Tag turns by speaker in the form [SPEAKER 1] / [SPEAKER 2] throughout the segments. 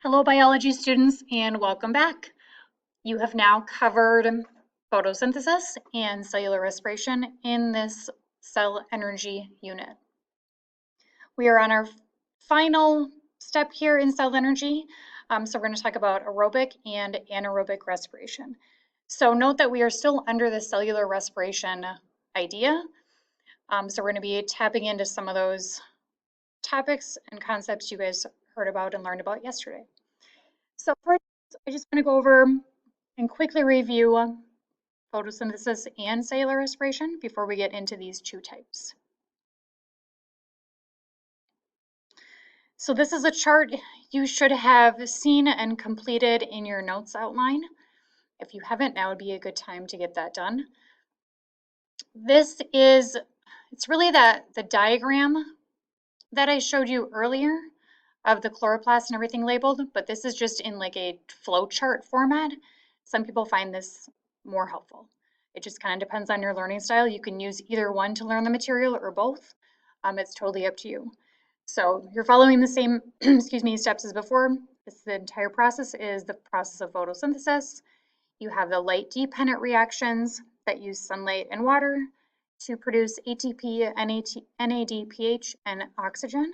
[SPEAKER 1] Hello, biology students, and welcome back. You have now covered photosynthesis and cellular respiration in this cell energy unit. We are on our final step here in cell energy. So we're going to talk about aerobic and anaerobic respiration. So note that we are still under the cellular respiration idea. So we're going to be tapping into some of those topics and concepts you guys heard about and learned about yesterday. So first, I just want to go over and quickly review photosynthesis and cellular respiration before we get into these two types. So this is a chart you should have seen and completed in your notes outline. If you haven't, now would be a good time to get that done. It's really the diagram that I showed you earlier of the chloroplast and everything labeled, but this is just in like a flow chart format. Some people find this more helpful. It just kind of depends on your learning style. You can use either one to learn the material or both. It's totally up to you. So you're following the same steps as before. The entire process is the process of photosynthesis. You have the light dependent reactions that use sunlight and water to produce ATP, NADPH, and oxygen.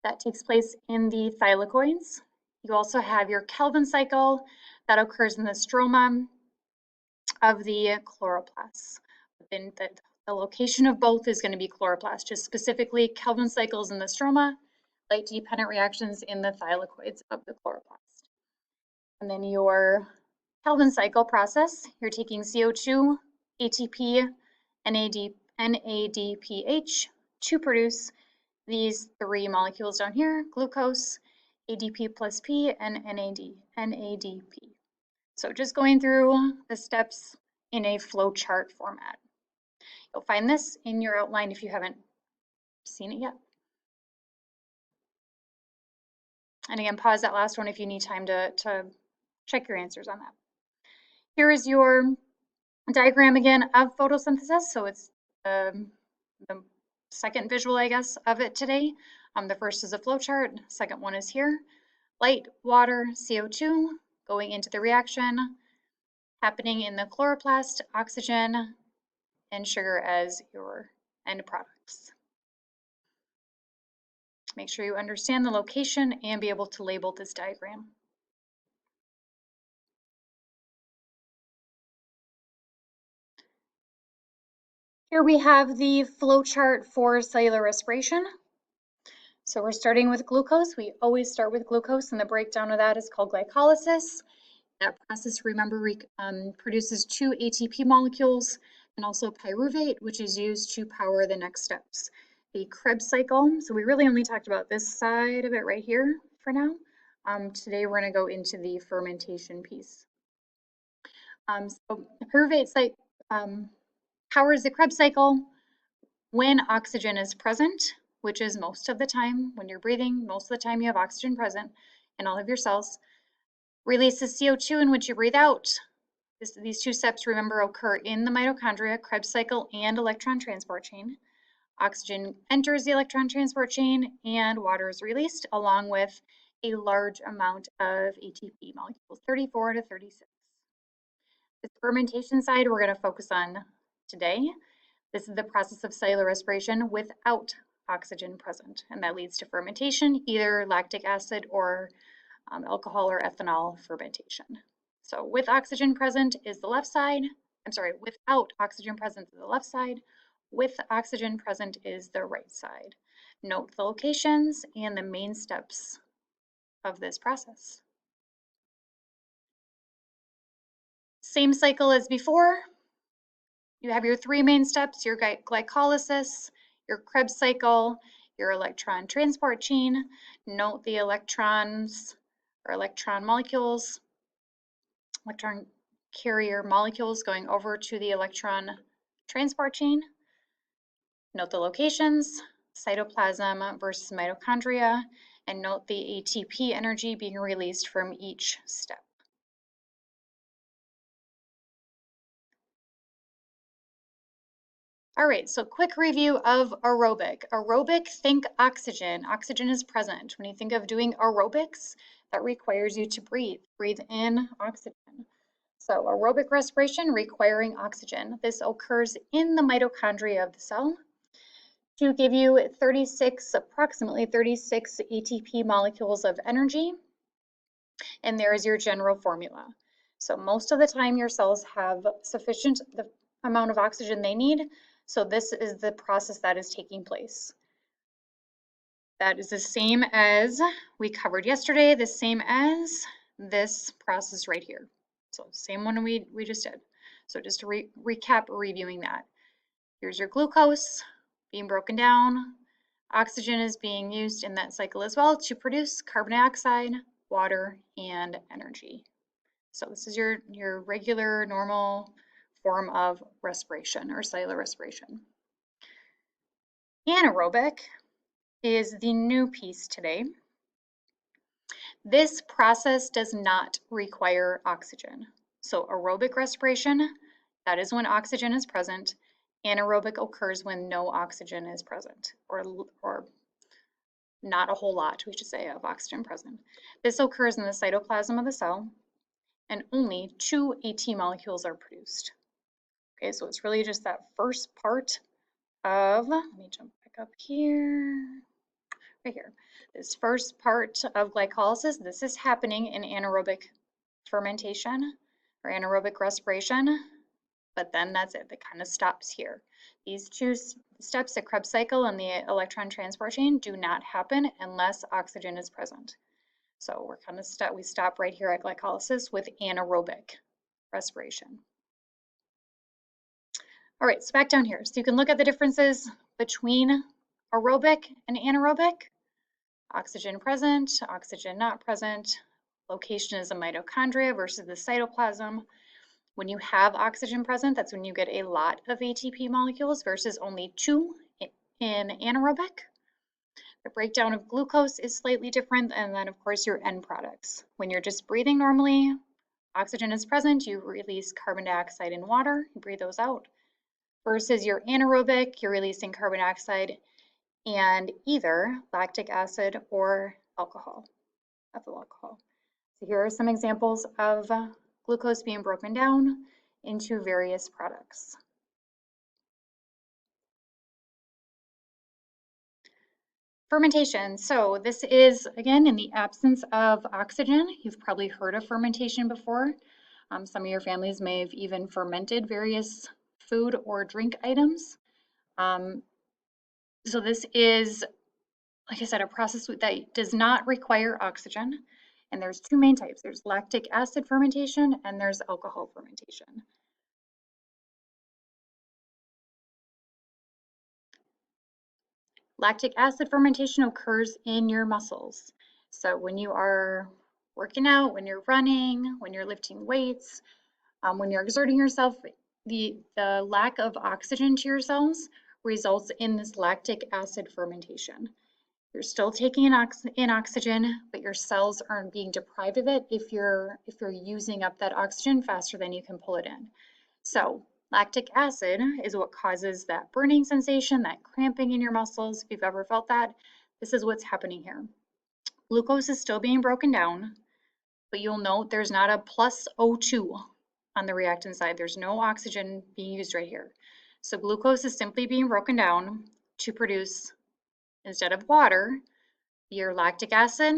[SPEAKER 1] That takes place in the thylakoids. You also have your Calvin cycle that occurs in the stroma of the chloroplasts. The location of both is going to be chloroplast, just specifically Calvin cycles in the stroma, light dependent reactions in the thylakoids of the chloroplast. And then your Calvin cycle process, you're taking CO2, ATP, NADPH to produce these three molecules down here: glucose, ADP plus P, and NADP. So just going through the steps in a flow chart format. You'll find this in your outline if you haven't seen it yet. And again, pause that last one if you need time to check your answers on that. Here is your diagram again of photosynthesis. So it's the second visual, I guess, of it today. The first is a flow chart. Second one is here. Light, water, CO2 going into the reaction, happening in the chloroplast, oxygen, and sugar as your end products. Make sure you understand the location and be able to label this diagram. Here we have the flow chart for cellular respiration. So we're starting with glucose. We always start with glucose, and the breakdown of that is called glycolysis. That process, remember, produces two ATP molecules and also pyruvate, which is used to power the next steps. The Krebs cycle, so we really only talked about this side of it right here for now. Today we're going to go into the fermentation piece. So the pyruvate site powers the Krebs cycle when oxygen is present, which is most of the time when you're breathing. Most of the time you have oxygen present in all of your cells. Releases CO2 in which you breathe out. These two steps, remember, occur in the mitochondria, Krebs cycle, and electron transport chain. Oxygen enters the electron transport chain and water is released along with a large amount of ATP molecules, 34 to 36. The fermentation side we're going to focus on today. This is the process of cellular respiration without oxygen present, and that leads to fermentation, either lactic acid or alcohol or ethanol fermentation. So with oxygen present is the left side. Without oxygen present is the left side. With oxygen present is the right side. Note the locations and the main steps of this process. Same cycle as before. You have your three main steps: your glycolysis, your Krebs cycle, your electron transport chain. Note the electrons or electron molecules, electron carrier molecules going over to the electron transport chain. Note the locations, cytoplasm versus mitochondria, and note the ATP energy being released from each step. All right, so quick review of aerobic. Aerobic, think oxygen. Oxygen is present. When you think of doing aerobics, that requires you to breathe. Breathe in oxygen. So aerobic respiration requiring oxygen. This occurs in the mitochondria of the cell to give you approximately 36 ATP molecules of energy. And there is your general formula. So most of the time your cells have sufficient the amount of oxygen they need. So this is the process that is taking place. That is the same as we covered yesterday, the same as this process right here. So same one we just did. So just to recap, reviewing that. Here's your glucose being broken down. Oxygen is being used in that cycle as well to produce carbon dioxide, water, and energy. So this is your regular, normal form of respiration or cellular respiration. Anaerobic is the new piece today. This process does not require oxygen. So aerobic respiration, that is when oxygen is present. Anaerobic occurs when no oxygen is present, or not a whole lot, we should say, of oxygen present. This occurs in the cytoplasm of the cell, and only 2 AT molecules are produced. Okay, so it's really just that first part of, let me jump back up here, right here. This first part of glycolysis, this is happening in anaerobic fermentation or anaerobic respiration, but then that's it, that kind of stops here. These two steps, the Krebs cycle and the electron transport chain, do not happen unless oxygen is present. So we're kind of we stop right here at glycolysis with anaerobic respiration. All right, so back down here. So you can look at the differences between aerobic and anaerobic. Oxygen present, oxygen not present. Location is a mitochondria versus the cytoplasm. When you have oxygen present, that's when you get a lot of ATP molecules versus only 2 in anaerobic. The breakdown of glucose is slightly different, and then of course your end products. When you're just breathing normally, oxygen is present, you release carbon dioxide and water, you breathe those out. Versus your anaerobic, you're releasing carbon dioxide and either lactic acid or alcohol, ethyl alcohol. So here are some examples of glucose being broken down into various products. Fermentation. So this is, again, in the absence of oxygen. You've probably heard of fermentation before. Some of your families may have even fermented various food or drink items. So this is, like I said, a process that does not require oxygen. And there's 2 main types. There's lactic acid fermentation and there's alcohol fermentation. Lactic acid fermentation occurs in your muscles. So when you are working out, when you're running, when you're lifting weights, when you're exerting yourself, the lack of oxygen to your cells results in this lactic acid fermentation. You're still taking in oxygen, but your cells aren't being deprived of it if you're using up that oxygen faster than you can pull it in. So lactic acid is what causes that burning sensation, that cramping in your muscles. If you've ever felt that, this is what's happening here. Glucose is still being broken down, but you'll note there's not a plus O2 on the reactant side. There's no oxygen being used right here. So glucose is simply being broken down to produce, instead of water, your lactic acid,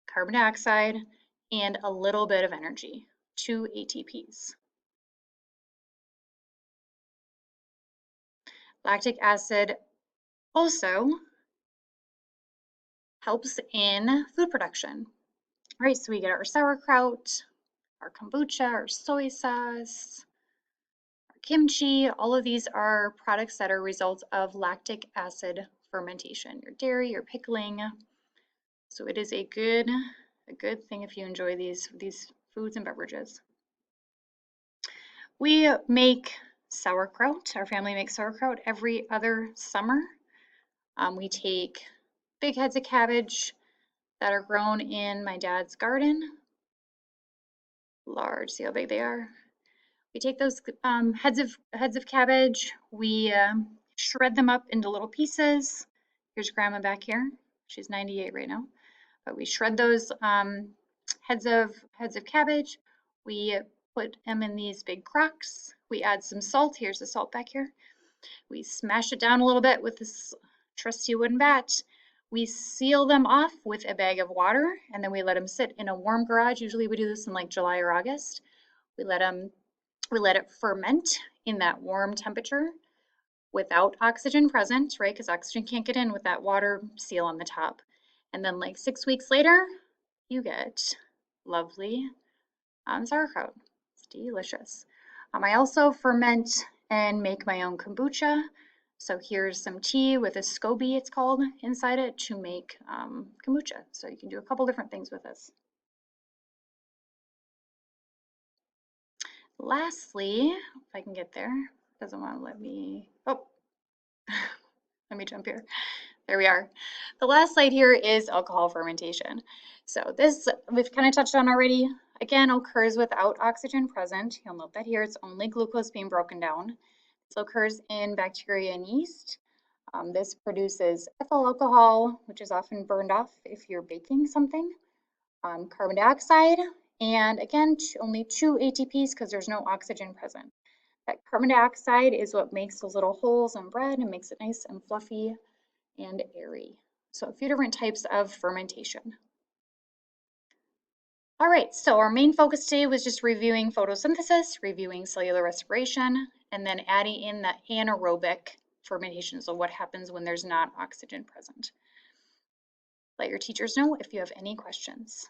[SPEAKER 1] carbon dioxide, and a little bit of energy, 2 ATPs. Lactic acid also helps in food production. All right, so we get our sauerkraut, our kombucha, our soy sauce, our kimchi. All of these are products that are results of lactic acid fermentation. Your dairy, your pickling. So it is a good thing if you enjoy these foods and beverages. We make sauerkraut. Our family makes sauerkraut every other summer. We take big heads of cabbage that are grown in my dad's garden. Large, see how big they are? We take those heads of cabbage, we shred them up into little pieces. Here's Grandma back here. She's 98 right now. But we shred those heads of cabbage. We put them in these big crocks. We add some salt. Here's the salt back here. We smash it down a little bit with this trusty wooden bat. We seal them off with a bag of water, and then we let them sit in a warm garage. Usually we do this in like July or August. We let it ferment in that warm temperature without oxygen present, right? Because oxygen can't get in with that water seal on the top. And then like 6 weeks later, you get lovely sauerkraut. It's delicious. I also ferment and make my own kombucha. So here's some tea with a SCOBY, it's called, inside it to make kombucha. So you can do a couple different things with this. Lastly, if I can get there, doesn't want to let me, oh, let me jump here. There we are. The last slide here is alcohol fermentation. So this we've kind of touched on already. Again, occurs without oxygen present. You'll note that here it's only glucose being broken down. This occurs in bacteria and yeast. This produces ethyl alcohol, which is often burned off if you're baking something, carbon dioxide, and again, only 2 ATPs because there's no oxygen present. That carbon dioxide is what makes those little holes in bread and makes it nice and fluffy and airy. So a few different types of fermentation. All right, so our main focus today was just reviewing photosynthesis, reviewing cellular respiration, and then adding in the anaerobic fermentation, so what happens when there's not oxygen present. Let your teachers know if you have any questions.